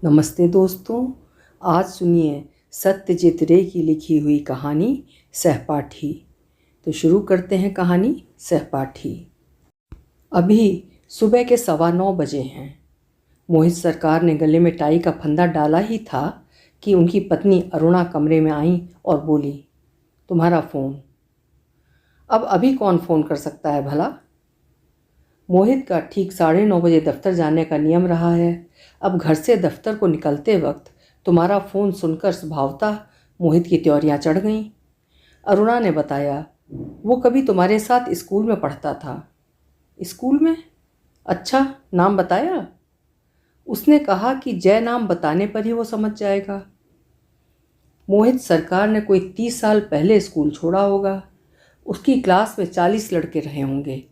नमस्ते दोस्तों। आज सुनिए सत्यजीत रे की लिखी हुई कहानी सहपाठी। तो शुरू करते हैं कहानी सहपाठी। अभी सुबह के 9:15 बजे हैं। मोहित सरकार ने गले में टाई का फंदा डाला ही था कि उनकी पत्नी अरुणा कमरे में आई और बोली, तुम्हारा फ़ोन। अब अभी कौन फ़ोन कर सकता है भला? मोहित का ठीक 9:30 बजे दफ्तर जाने का नियम रहा है। अब घर से दफ्तर को निकलते वक्त तुम्हारा फ़ोन सुनकर स्वभावतः मोहित की त्योरियां चढ़ गईं। अरुणा ने बताया, वो कभी तुम्हारे साथ स्कूल में पढ़ता था। स्कूल में? अच्छा, नाम बताया? उसने कहा कि जय नाम बताने पर ही वो समझ जाएगा। मोहित सरकार ने कोई 30 साल पहले स्कूल छोड़ा होगा। उसकी क्लास में 40 लड़के रहे होंगे।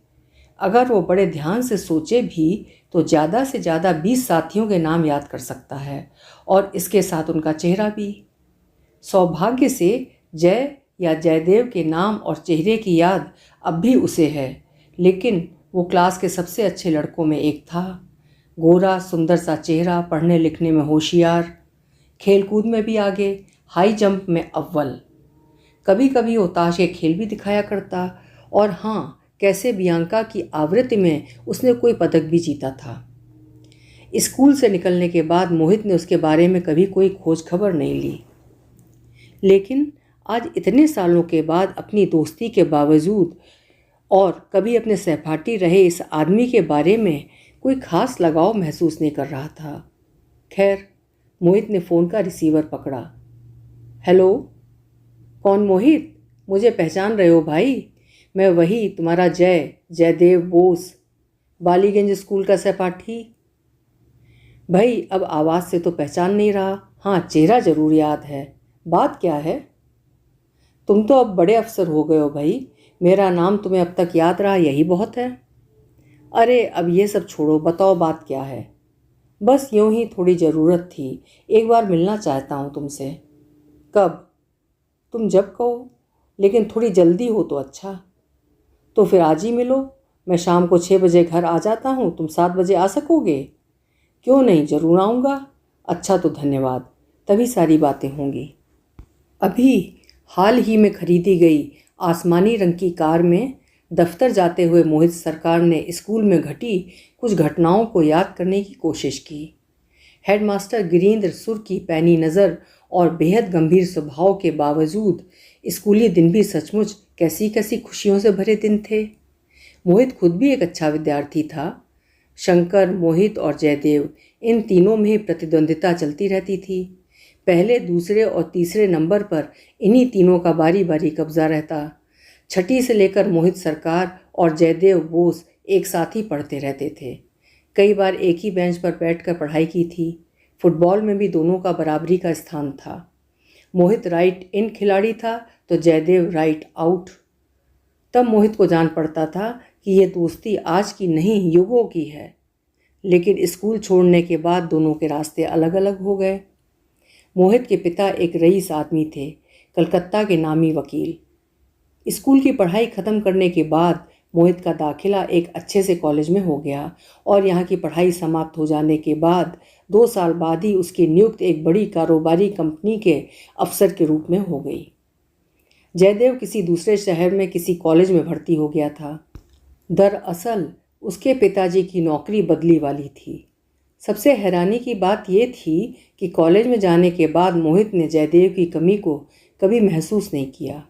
अगर वो बड़े ध्यान से सोचे भी तो ज़्यादा से ज़्यादा 20 साथियों के नाम याद कर सकता है और इसके साथ उनका चेहरा भी। सौभाग्य से जय या जयदेव के नाम और चेहरे की याद अब भी उसे है, लेकिन वो क्लास के सबसे अच्छे लड़कों में एक था। गोरा सुंदर सा चेहरा, पढ़ने लिखने में होशियार, खेलकूद में भी आगे, हाई जंप में अव्वल। कभी कभी वो ताश के खेल भी दिखाया करता और हाँ, कैसे बियांका की आवृत्ति में उसने कोई पदक भी जीता था। स्कूल से निकलने के बाद मोहित ने उसके बारे में कभी कोई खोज खबर नहीं ली, लेकिन आज इतने सालों के बाद अपनी दोस्ती के बावजूद और कभी अपने सहपाठी रहे इस आदमी के बारे में कोई खास लगाव महसूस नहीं कर रहा था। खैर, मोहित ने फ़ोन का रिसीवर पकड़ा। हेलो, कौन मोहित? मुझे पहचान रहे हो भाई? मैं वही तुम्हारा जयदेव बोस, बालीगंज स्कूल का सहपाठी। भाई, अब आवाज़ से तो पहचान नहीं रहा। हाँ, चेहरा ज़रूर याद है। बात क्या है? तुम तो अब बड़े अफसर हो गए हो भाई। मेरा नाम तुम्हें अब तक याद रहा, यही बहुत है। अरे अब ये सब छोड़ो, बताओ बात क्या है। बस यूँ ही थोड़ी ज़रूरत थी, एक बार मिलना चाहता हूँ तुमसे। कब? तुम जब कहो, लेकिन थोड़ी जल्दी हो तो अच्छा। तो फिर आज ही मिलो। मैं शाम को 6 बजे घर आ जाता हूँ, तुम 7 बजे आ सकोगे? क्यों नहीं, ज़रूर आऊँगा। अच्छा तो धन्यवाद, तभी सारी बातें होंगी। अभी हाल ही में खरीदी गई आसमानी रंग की कार में दफ्तर जाते हुए मोहित सरकार ने स्कूल में घटी कुछ घटनाओं को याद करने की कोशिश की। हेडमास्टर गिरीन्द्र सुर की पैनी नज़र और बेहद गंभीर स्वभाव के बावजूद स्कूली दिन भी सचमुच कैसी कैसी खुशियों से भरे दिन थे। मोहित खुद भी एक अच्छा विद्यार्थी था। शंकर, मोहित और जयदेव, इन तीनों में ही प्रतिद्वंदिता चलती रहती थी। पहले, दूसरे और तीसरे नंबर पर इन्हीं तीनों का बारी बारी कब्जा रहता। छठी से लेकर मोहित सरकार और जयदेव बोस एक साथ ही पढ़ते रहते थे। कई बार एक ही बेंच पर बैठकर पढ़ाई की थी। फुटबॉल में भी दोनों का बराबरी का स्थान था। मोहित राइट इन खिलाड़ी था तो जयदेव राइट आउट। तब मोहित को जान पड़ता था कि ये दोस्ती आज की नहीं, युगों की है। लेकिन स्कूल छोड़ने के बाद दोनों के रास्ते अलग अलग हो गए। मोहित के पिता एक रईस आदमी थे, कलकत्ता के नामी वकील। स्कूल की पढ़ाई ख़त्म करने के बाद मोहित का दाखिला एक अच्छे से कॉलेज में हो गया और यहाँ की पढ़ाई समाप्त हो जाने के बाद 2 साल बाद ही उसकी नियुक्ति एक बड़ी कारोबारी कंपनी के अफसर के रूप में हो गई। जयदेव किसी दूसरे शहर में किसी कॉलेज में भर्ती हो गया था। दरअसल उसके पिताजी की नौकरी बदली वाली थी। सबसे हैरानी की बात ये थी कि कॉलेज में जाने के बाद मोहित ने जयदेव की कमी को कभी महसूस नहीं किया।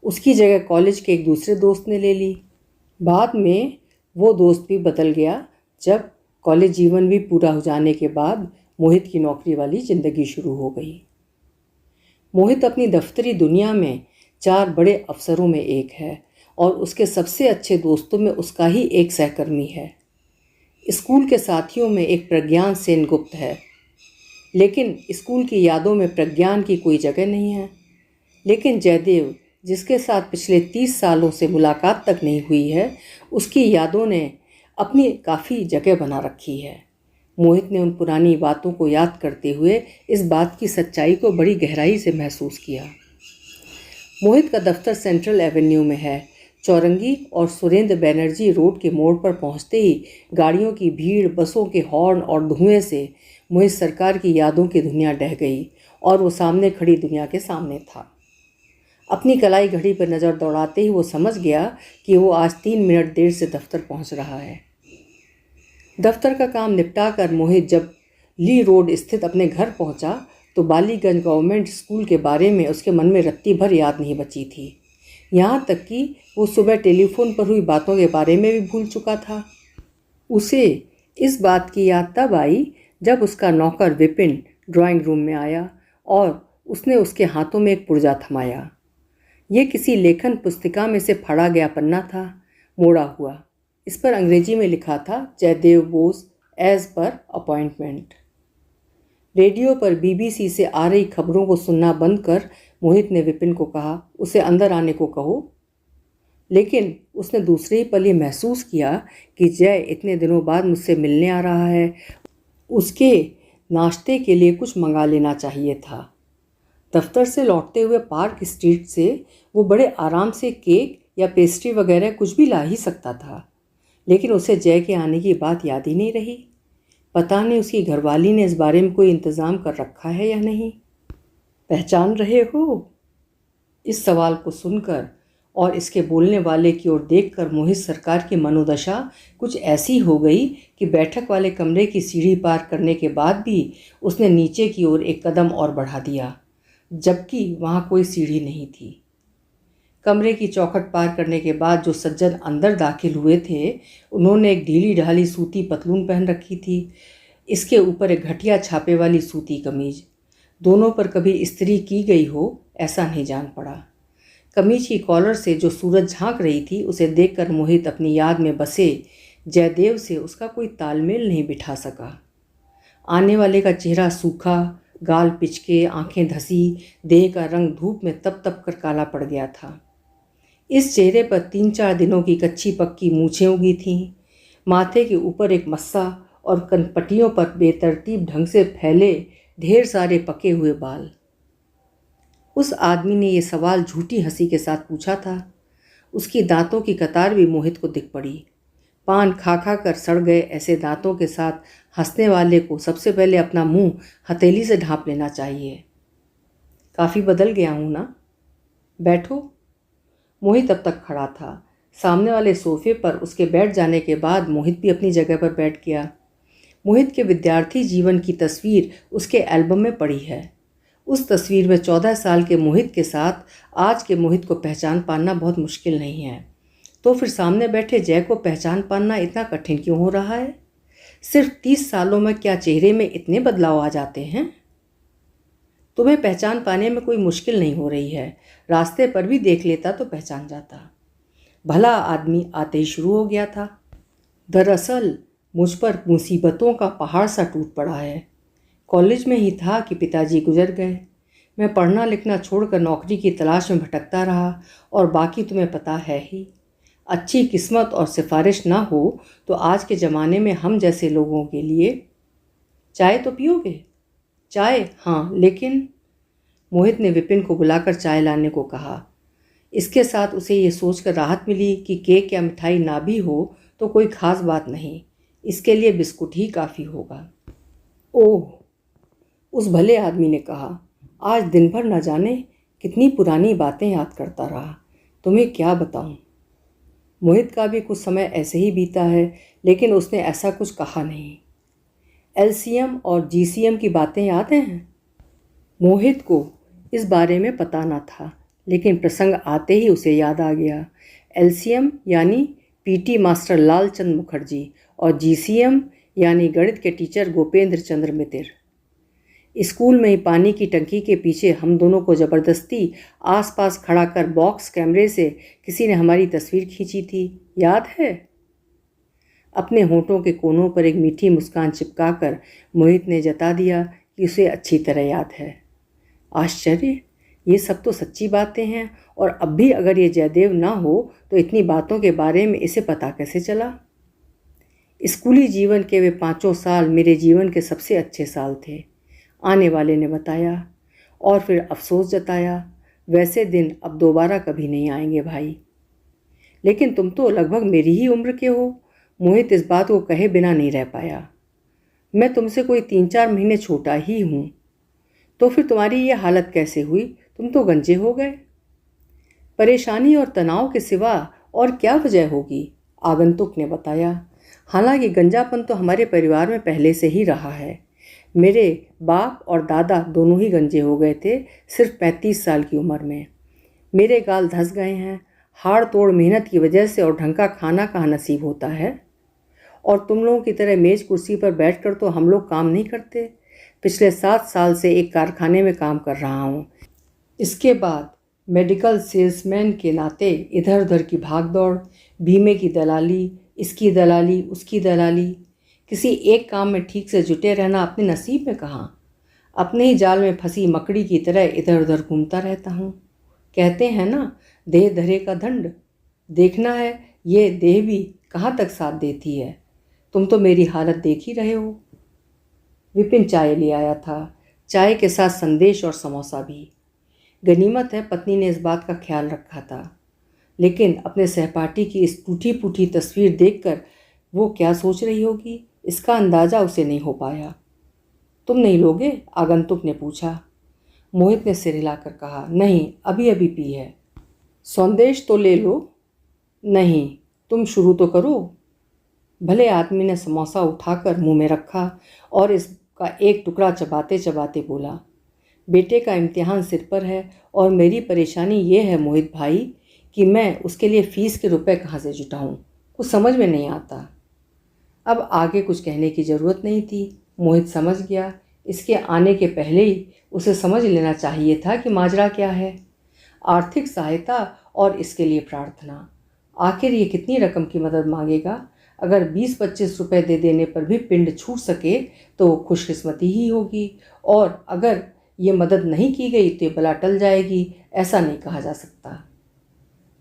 उसकी जगह कॉलेज के एक दूसरे दोस्त ने ले ली। बाद में वो दोस्त भी बदल गया जब कॉलेज जीवन भी पूरा हो जाने के बाद मोहित की नौकरी वाली ज़िंदगी शुरू हो गई। मोहित अपनी दफ्तरी दुनिया में 4 बड़े अफसरों में एक है और उसके सबसे अच्छे दोस्तों में उसका ही एक सहकर्मी है। स्कूल के साथियों में एक प्रज्ञान सेनगुप्त है, लेकिन स्कूल की यादों में प्रज्ञान की कोई जगह नहीं है। लेकिन जयदेव, जिसके साथ पिछले 30 सालों से मुलाकात तक नहीं हुई है, उसकी यादों ने अपनी काफ़ी जगह बना रखी है। मोहित ने उन पुरानी बातों को याद करते हुए इस बात की सच्चाई को बड़ी गहराई से महसूस किया। मोहित का दफ्तर सेंट्रल एवेन्यू में है, चौरंगी और सुरेंद्र बैनर्जी रोड के मोड़ पर पहुंचते ही गाड़ियों की भीड़, बसों के हॉर्न और धुएं से मोहित सरकार की यादों की दुनिया ढह गई और वो सामने खड़ी दुनिया के सामने था। अपनी कलाई घड़ी पर नज़र दौड़ाते ही वो समझ गया कि वो आज 3 मिनट देर से दफ्तर पहुंच रहा है। दफ्तर का काम निपटा कर मोहित जब ली रोड स्थित अपने घर पहुंचा तो बालीगंज गवर्नमेंट स्कूल के बारे में उसके मन में रत्ती भर याद नहीं बची थी। यहाँ तक कि वो सुबह टेलीफोन पर हुई बातों के बारे में भी भूल चुका था। उसे इस बात की याद तब आई जब उसका नौकर विपिन ड्राइंग रूम में आया और उसने उसके हाथों में एक पुर्जा थमाया। ये किसी लेखन पुस्तिका में से फाड़ा गया पन्ना था, मोड़ा हुआ। इस पर अंग्रेजी में लिखा था, Jaydev Bose as per appointment. Radio पर बीबीसी से आ रही खबरों को सुनना बंद कर मोहित ने विपिन को कहा, उसे अंदर आने को कहो। लेकिन उसने दूसरे ही पल ये महसूस किया कि जय इतने दिनों बाद मुझसे मिलने आ रहा है, उसके नाश्ते के लिए कुछ मंगा लेना चाहिए था। दफ्तर से लौटते हुए पार्क स्ट्रीट से वो बड़े आराम से केक या पेस्ट्री वगैरह कुछ भी ला ही सकता था, लेकिन उसे जय के आने की बात याद ही नहीं रही। पता नहीं उसकी घरवाली ने इस बारे में कोई इंतज़ाम कर रखा है या नहीं। पहचान रहे हो? इस सवाल को सुनकर और इसके बोलने वाले की ओर देखकर मोहित सरकार की मनोदशा कुछ ऐसी हो गई कि बैठक वाले कमरे की सीढ़ी पार करने के बाद भी उसने नीचे की ओर एक कदम और बढ़ा दिया, जबकि वहाँ कोई सीढ़ी नहीं थी। कमरे की चौखट पार करने के बाद जो सज्जन अंदर दाखिल हुए थे, उन्होंने एक ढीली ढाली सूती पतलून पहन रखी थी, इसके ऊपर एक घटिया छापे वाली सूती कमीज। दोनों पर कभी इस्त्री की गई हो ऐसा नहीं जान पड़ा। कमीज की कॉलर से जो सूरज झांक रही थी, उसे देखकर मोहित अपनी याद में बसे जयदेव से उसका कोई तालमेल नहीं बिठा सका। आने वाले का चेहरा सूखा, गाल पिचके, आंखें धसी, देह का रंग धूप में तप तप कर काला पड़ गया था। इस चेहरे पर 3-4 दिनों की कच्ची पक्की मूछें उगी थीं। माथे के ऊपर एक मस्सा और कनपटियों पर बेतरतीब ढंग से फैले ढेर सारे पके हुए बाल। उस आदमी ने ये सवाल झूठी हंसी के साथ पूछा था। उसकी दांतों की कतार भी मोहित को दिख पड़ी। पान खा खा कर सड़ गए ऐसे दांतों के साथ हंसने वाले को सबसे पहले अपना मुंह हथेली से ढांप लेना चाहिए। काफ़ी बदल गया हूँ ना? बैठो। मोहित अब तक खड़ा था। सामने वाले सोफे पर उसके बैठ जाने के बाद मोहित भी अपनी जगह पर बैठ गया। मोहित के विद्यार्थी जीवन की तस्वीर उसके एल्बम में पड़ी है। उस तस्वीर में 14 साल के मोहित के साथ आज के मोहित को पहचान पाना बहुत मुश्किल नहीं है। तो फिर सामने बैठे जय को पहचान पाना इतना कठिन क्यों हो रहा है? सिर्फ 30 सालों में क्या चेहरे में इतने बदलाव आ जाते हैं? तुम्हें पहचान पाने में कोई मुश्किल नहीं हो रही है। रास्ते पर भी देख लेता तो पहचान जाता। भला आदमी आते ही शुरू हो गया था। दरअसल मुझ पर मुसीबतों का पहाड़ सा टूट पड़ा है। कॉलेज में ही था कि पिताजी गुजर गए। मैं पढ़ना लिखना छोड़कर नौकरी की तलाश में भटकता रहा और बाकी तुम्हें पता है ही। अच्छी किस्मत और सिफारिश ना हो तो आज के ज़माने में हम जैसे लोगों के लिए। चाय तो पियोगे? चाय? हाँ, लेकिन मोहित ने विपिन को बुलाकर चाय लाने को कहा। इसके साथ उसे ये सोचकर राहत मिली कि केक या मिठाई ना भी हो तो कोई ख़ास बात नहीं, इसके लिए बिस्कुट ही काफ़ी होगा। ओह, उस भले आदमी ने कहा, आज दिन भर न जाने कितनी पुरानी बातें याद करता रहा। तुम्हें क्या बताऊं? मोहित का भी कुछ समय ऐसे ही बीता है, लेकिन उसने ऐसा कुछ कहा नहीं। एलसीएम और जीसीएम की बातें याद हैं? मोहित को इस बारे में पता न था, लेकिन प्रसंग आते ही उसे याद आ गया। एलसीएम यानी पीटी मास्टर लालचंद मुखर्जी और जीसीएम यानी गणित के टीचर गोपेंद्र चंद्र मितिर। स्कूल में ही पानी की टंकी के पीछे हम दोनों को ज़बरदस्ती आसपास खड़ा कर बॉक्स कैमरे से किसी ने हमारी तस्वीर खींची थी, याद है? अपने होठों के कोनों पर एक मीठी मुस्कान चिपकाकर मोहित ने जता दिया कि उसे अच्छी तरह याद है। आश्चर्य, ये सब तो सच्ची बातें हैं, और अब भी अगर ये जयदेव ना हो तो इतनी बातों के बारे में इसे पता कैसे चला? स्कूली जीवन के वे 5 साल मेरे जीवन के सबसे अच्छे साल थे, आने वाले ने बताया, और फिर अफसोस जताया, वैसे दिन अब दोबारा कभी नहीं आएंगे भाई। लेकिन तुम तो लगभग मेरी ही उम्र के हो। मोहित इस बात को कहे बिना नहीं रह पाया। मैं तुमसे कोई 3-4 महीने छोटा ही हूँ। तो फिर तुम्हारी ये हालत कैसे हुई? तुम तो गंजे हो गए। परेशानी और तनाव के सिवा और क्या वजह होगी? आगंतुक ने बताया। हालांकि गंजापन तो हमारे परिवार में पहले से ही रहा है। मेरे बाप और दादा दोनों ही गंजे हो गए थे, सिर्फ 35 साल की उम्र में। मेरे गाल धंस गए हैं। हाड़ तोड़ मेहनत की वजह से, और ढंग का खाना कहाँ नसीब होता है। और तुम लोगों की तरह मेज कुर्सी पर बैठकर तो हम लोग काम नहीं करते। पिछले 7 साल से एक कारखाने में काम कर रहा हूँ। इसके बाद मेडिकल सेल्समैन के नाते इधर उधर की भागदौड़, बीमे की दलाली, इसकी दलाली उसकी दलाली। किसी एक काम में ठीक से जुटे रहना अपने नसीब में कहाँ। अपने ही जाल में फंसी मकड़ी की तरह इधर उधर घूमता रहता हूँ। कहते हैं ना, देह धरे का दंड। देखना है ये देह भी कहाँ तक साथ देती है। तुम तो मेरी हालत देख ही रहे हो। विपिन चाय ले आया था, चाय के साथ संदेश और समोसा भी। गनीमत है पत्नी ने इस बात का ख्याल रखा था। लेकिन अपने सहपाठी की इस टूटी फूटी तस्वीर देखकर वो क्या सोच रही होगी, इसका अंदाज़ा उसे नहीं हो पाया। तुम नहीं लोगे? आगंतुक ने पूछा। मोहित ने सिर हिलाकर कहा, नहीं, अभी अभी पी है। संदेश तो ले लो। नहीं, तुम शुरू तो करो। भले आदमी ने समोसा उठाकर मुंह में रखा और इसका एक टुकड़ा चबाते चबाते बोला, बेटे का इम्तिहान सिर पर है और मेरी परेशानी ये है मोहित भाई कि मैं उसके लिए फ़ीस के रुपए कहाँ से जुटाऊँ, कुछ समझ में नहीं आता। अब आगे कुछ कहने की ज़रूरत नहीं थी। मोहित समझ गया। इसके आने के पहले ही उसे समझ लेना चाहिए था कि माजरा क्या है। आर्थिक सहायता और इसके लिए प्रार्थना। आखिर ये कितनी रकम की मदद मांगेगा? अगर 20-25 रुपए दे देने पर भी पिंड छूट सके तो खुशकिस्मती ही होगी, और अगर ये मदद नहीं की गई तो ये बला टल जाएगी, ऐसा नहीं कहा जा सकता।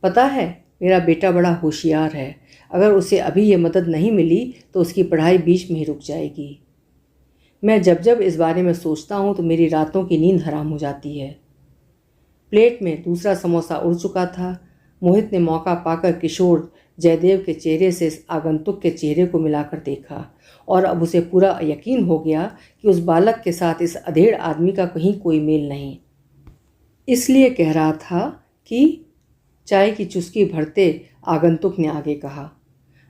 पता है, मेरा बेटा बड़ा होशियार है। अगर उसे अभी ये मदद नहीं मिली तो उसकी पढ़ाई बीच में ही रुक जाएगी। मैं जब जब इस बारे में सोचता हूँ तो मेरी रातों की नींद हराम हो जाती है। प्लेट में दूसरा समोसा उड़ चुका था। मोहित ने मौका पाकर किशोर जयदेव के चेहरे से इस आगंतुक के चेहरे को मिलाकर देखा, और अब उसे पूरा यकीन हो गया कि उस बालक के साथ इस अधेड़ आदमी का कहीं कोई मेल नहीं। इसलिए कह रहा था कि चाय की चुस्की भरते आगंतुक ने आगे कहा,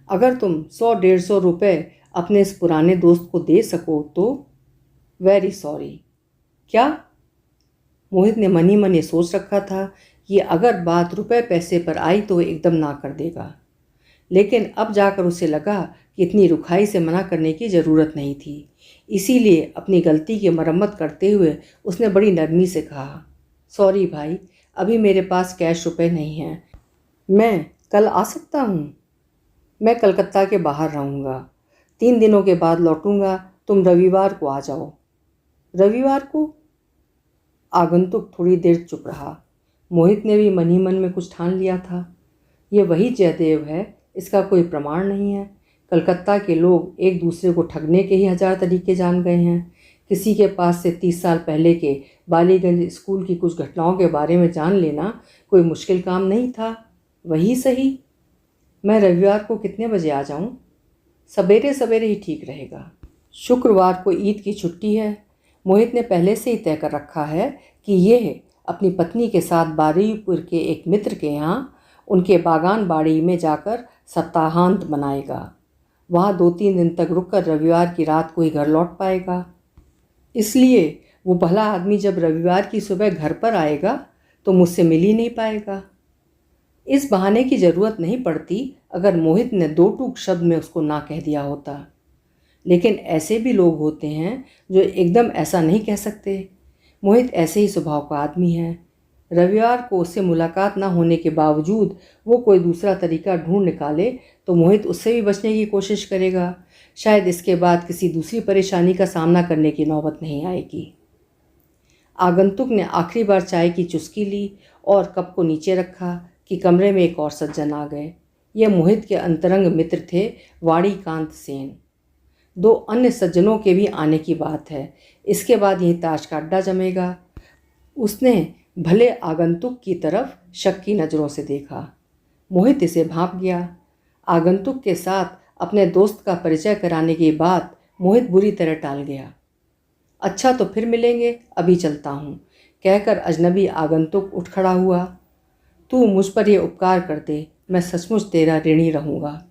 अगर तुम 100-150 रुपये अपने इस पुराने दोस्त को दे सको तो। Very sorry. क्या? मोहित ने मन ही मन ये सोच रखा था कि अगर बात रुपए पैसे पर आई तो एकदम ना कर देगा, लेकिन अब जाकर उसे लगा कि इतनी रुखाई से मना करने की ज़रूरत नहीं थी। इसीलिए अपनी गलती की मरम्मत करते हुए उसने बड़ी नरमी से कहा, सॉरी भाई, अभी मेरे पास कैश रुपए नहीं हैं। मैं कल आ सकता हूँ? मैं कलकत्ता के बाहर रहूँगा, 3 दिनों के बाद लौटूंगा। तुम रविवार को आ जाओ। रविवार को? आगंतुक थोड़ी देर चुप रहा। मोहित ने भी मन ही मन में कुछ ठान लिया था। ये वही जयदेव है, इसका कोई प्रमाण नहीं है। कलकत्ता के लोग एक दूसरे को ठगने के ही 1000 तरीके जान गए हैं। किसी के पास से 30 साल पहले के बालीगंज स्कूल की कुछ घटनाओं के बारे में जान लेना कोई मुश्किल काम नहीं था। वही सही। मैं रविवार को कितने बजे आ जाऊं? सवेरे सवेरे ही ठीक रहेगा। शुक्रवार को ईद की छुट्टी है। मोहित ने पहले से ही तय कर रखा है कि यह अपनी पत्नी के साथ बारुईपुर के एक मित्र के यहाँ उनके बागान बाड़ी में जाकर सप्ताहांत मनाएगा। वहाँ 2-3 दिन तक रुककर रविवार की रात को ही घर लौट पाएगा। इसलिए वो भला आदमी जब रविवार की सुबह घर पर आएगा तो मुझसे मिल ही नहीं पाएगा। इस बहाने की ज़रूरत नहीं पड़ती अगर मोहित ने 2 टूक शब्द में उसको ना कह दिया होता। लेकिन ऐसे भी लोग होते हैं जो एकदम ऐसा नहीं कह सकते। मोहित ऐसे ही स्वभाव का आदमी है। रविवार को उससे मुलाकात ना होने के बावजूद वो कोई दूसरा तरीका ढूंढ निकाले तो मोहित उससे भी बचने की कोशिश करेगा। शायद इसके बाद किसी दूसरी परेशानी का सामना करने की नौबत नहीं आएगी। आगंतुक ने आखिरी बार चाय की चुस्की ली और कप को नीचे रखा कि कमरे में एक और सज्जन आ गए। यह मोहित के अंतरंग मित्र थे, वाणीकांत सेन। 2 अन्य सज्जनों के भी आने की बात है। इसके बाद यही ताश का अड्डा जमेगा। उसने भले आगंतुक की तरफ शक की नज़रों से देखा। मोहित इसे भांप गया। आगंतुक के साथ अपने दोस्त का परिचय कराने की बात मोहित बुरी तरह टाल गया। अच्छा तो फिर मिलेंगे, अभी चलता हूँ, कहकर अजनबी आगंतुक उठ खड़ा हुआ। तू मुझ पर यह उपकार कर दे, मैं सचमुच तेरा ऋणी रहूँगा।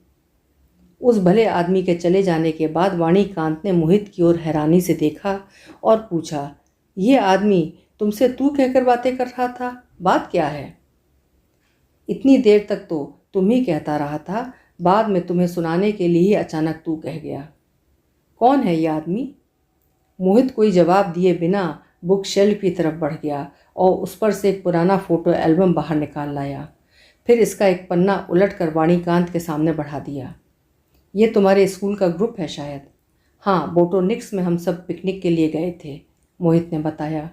उस भले आदमी के चले जाने के बाद वाणीकांत ने मोहित की ओर हैरानी से देखा और पूछा, ये आदमी तुमसे तू कहकर बातें कर रहा था, बात क्या है? इतनी देर तक तो तुम ही कहता रहा था, बाद में तुम्हें सुनाने के लिए ही अचानक तू कह गया। कौन है ये आदमी? मोहित कोई जवाब दिए बिना बुक शेल्फ की तरफ बढ़ गया और उस पर से एक पुराना फोटो एल्बम बाहर निकाल लाया। फिर इसका एक पन्ना उलटकर वाणीकांत के सामने बढ़ा दिया। ये तुम्हारे स्कूल का ग्रुप है शायद। हाँ, बोटोनिक्स में हम सब पिकनिक के लिए गए थे, मोहित ने बताया।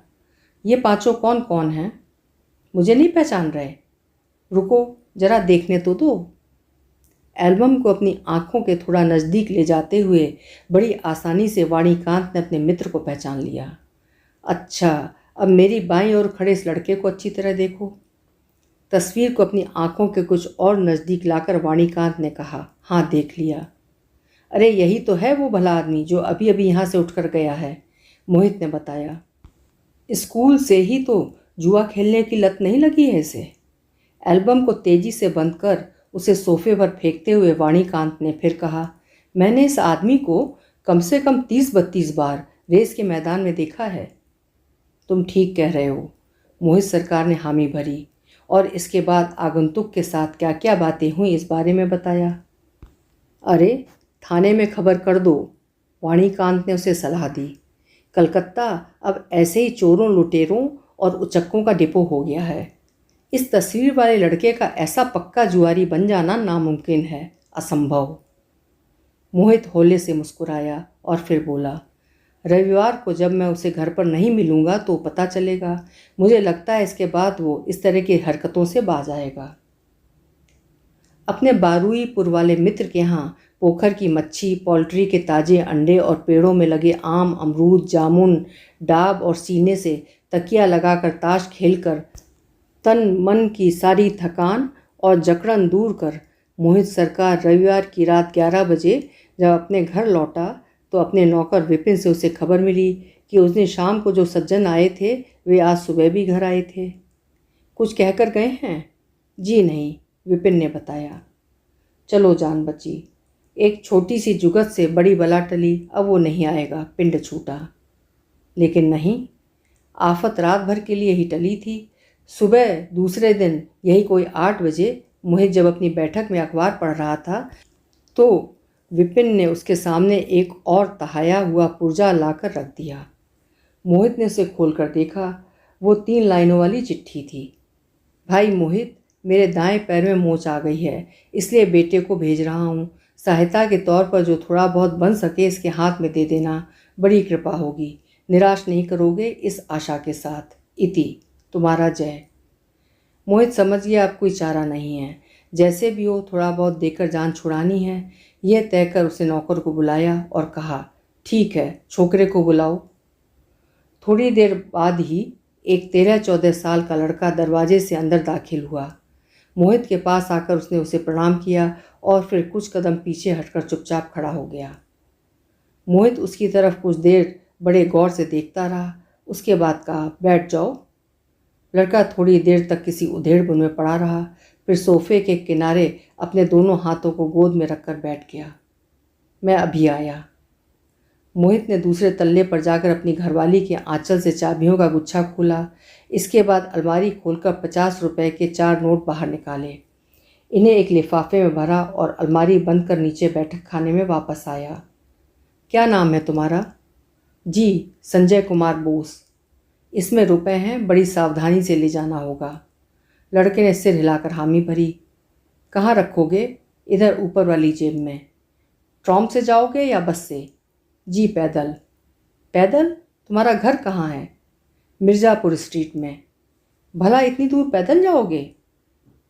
ये पांचों कौन कौन हैं? मुझे नहीं पहचान रहे? रुको जरा देखने तो दो। एल्बम को अपनी आंखों के थोड़ा नज़दीक ले जाते हुए बड़ी आसानी से वाणीकांत ने अपने मित्र को पहचान लिया। अच्छा, अब मेरी बाईं ओर खड़े इस लड़के को अच्छी तरह देखो। तस्वीर को अपनी आंखों के कुछ और नज़दीक लाकर वाणीकांत ने कहा, हाँ देख लिया। अरे यही तो है वो भला आदमी जो अभी अभी यहाँ से उठकर गया है, मोहित ने बताया। स्कूल से ही तो जुआ खेलने की लत नहीं लगी है इसे। एल्बम को तेजी से बंद कर उसे सोफे पर फेंकते हुए वाणीकांत ने फिर कहा, मैंने इस आदमी को कम से कम 30-32 बार रेस के मैदान में देखा है। तुम ठीक कह रहे हो, मोहित सरकार ने हामी भरी और इसके बाद आगंतुक के साथ क्या क्या बातें हुई इस बारे में बताया। अरे थाने में खबर कर दो, वाणीकांत ने उसे सलाह दी। कलकत्ता अब ऐसे ही चोरों, लुटेरों और उचक्कों का डिपो हो गया है। इस तस्वीर वाले लड़के का ऐसा पक्का जुआरी बन जाना नामुमकिन है, असंभव। मोहित होले से मुस्कुराया और फिर बोला, रविवार को जब मैं उसे घर पर नहीं मिलूंगा तो पता चलेगा। मुझे लगता है इसके बाद वो इस तरह की हरकतों से बाज आएगा। अपने बारुईपुर वाले मित्र के यहाँ पोखर की मच्छी, पोल्ट्री के ताजे अंडे और पेड़ों में लगे आम, अमरूद, जामुन, डाब और सीने से तकिया लगाकर ताश खेलकर तन मन की सारी थकान और जकड़न दूर कर मोहित सरकार रविवार की रात 11 बजे जब अपने घर लौटा तो अपने नौकर विपिन से उसे खबर मिली कि उस दिन शाम को जो सज्जन आए थे वे आज सुबह भी घर आए थे। कुछ कहकर गए हैं? जी नहीं, विपिन ने बताया। चलो जान बची, एक छोटी सी जुगत से बड़ी बला टली, अब वो नहीं आएगा, पिंड छूटा। लेकिन नहीं, आफत रात भर के लिए ही टली थी। सुबह दूसरे दिन यही कोई 8 बजे मोहित जब अपनी बैठक में अखबार पढ़ रहा था तो विपिन ने उसके सामने एक और तहाया हुआ पुर्जा लाकर रख दिया। मोहित ने उसे खोलकर देखा। वो 3 लाइनों वाली चिट्ठी थी। भाई मोहित, मेरे दाएं पैर में मोच आ गई है, इसलिए बेटे को भेज रहा हूँ। सहायता के तौर पर जो थोड़ा बहुत बन सके इसके हाथ में दे देना, बड़ी कृपा होगी। निराश नहीं करोगे, इस आशा के साथ, इति तुम्हारा जय। मोहित समझ गया अब कोई चारा नहीं है, जैसे भी हो थोड़ा बहुत देकर जान छुड़ानी है। यह तय कर उसे नौकर को बुलाया और कहा, ठीक है, छोकरे को बुलाओ। थोड़ी देर बाद ही एक 13-14 साल का लड़का दरवाजे से अंदर दाखिल हुआ। मोहित के पास आकर उसने उसे प्रणाम किया और फिर कुछ कदम पीछे हटकर चुपचाप खड़ा हो गया। मोहित उसकी तरफ कुछ देर बड़े गौर से देखता रहा, उसके बाद कहा, बैठ जाओ। लड़का थोड़ी देर तक किसी उधेड़बुन में पड़ा रहा, फिर सोफे के किनारे अपने दोनों हाथों को गोद में रखकर बैठ गया। मैं अभी आया। मोहित ने दूसरे तल्ले पर जाकर अपनी घरवाली के आंचल से चाबियों का गुच्छा खोला। इसके बाद अलमारी खोलकर 50 रुपए के 4 नोट बाहर निकाले। इन्हें एक लिफाफे में भरा और अलमारी बंद कर नीचे बैठक खाने में वापस आया। क्या नाम है तुम्हारा? जी, संजय कुमार बोस। इसमें रुपए हैं, बड़ी सावधानी से ले जाना होगा। लड़के ने सिर हिलाकर हामी भरी। कहाँ रखोगे? इधर ऊपर वाली जेब में। ट्रॉम से जाओगे या बस से? जी पैदल। पैदल? तुम्हारा घर कहाँ है? मिर्ज़ापुर स्ट्रीट में। भला इतनी दूर पैदल जाओगे?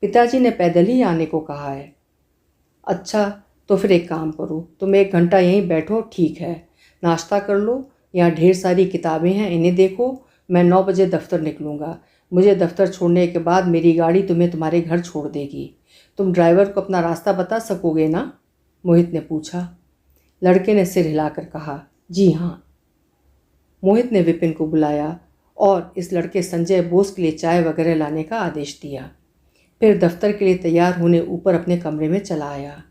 पिताजी ने पैदल ही आने को कहा है। अच्छा, तो फिर एक काम करो, तुम 1 घंटा यहीं बैठो, ठीक है। नाश्ता कर लो, यहाँ ढेर सारी किताबें हैं, इन्हें देखो। मैं 9 बजे दफ्तर निकलूँगा। मुझे दफ्तर छोड़ने के बाद मेरी गाड़ी तुम्हें तुम्हारे घर छोड़ देगी। तुम ड्राइवर को अपना रास्ता बता सकोगे ना? मोहित ने पूछा। लड़के ने सिर हिलाकर कहा, जी हाँ। मोहित ने विपिन को बुलाया और इस लड़के संजय बोस के लिए चाय वगैरह लाने का आदेश दिया। फिर दफ्तर के लिए तैयार होने ऊपर अपने कमरे में चला आया।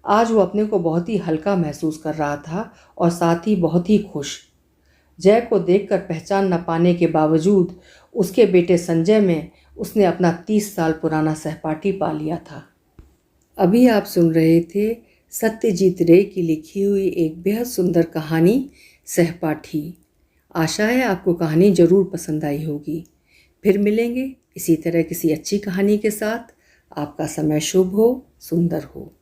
आज वो अपने को बहुत ही हल्का महसूस कर रहा था और साथ ही बहुत ही खुश। जय को देखकर पहचान न पाने के बावजूद उसके बेटे संजय में उसने अपना 30 साल पुराना सहपाठी पा लिया था। अभी आप सुन रहे थे सत्यजीत रे की लिखी हुई एक बेहद सुंदर कहानी सहपाठी। आशा है आपको कहानी ज़रूर पसंद आई होगी। फिर मिलेंगे इसी तरह किसी अच्छी कहानी के साथ। आपका समय शुभ हो, सुंदर हो।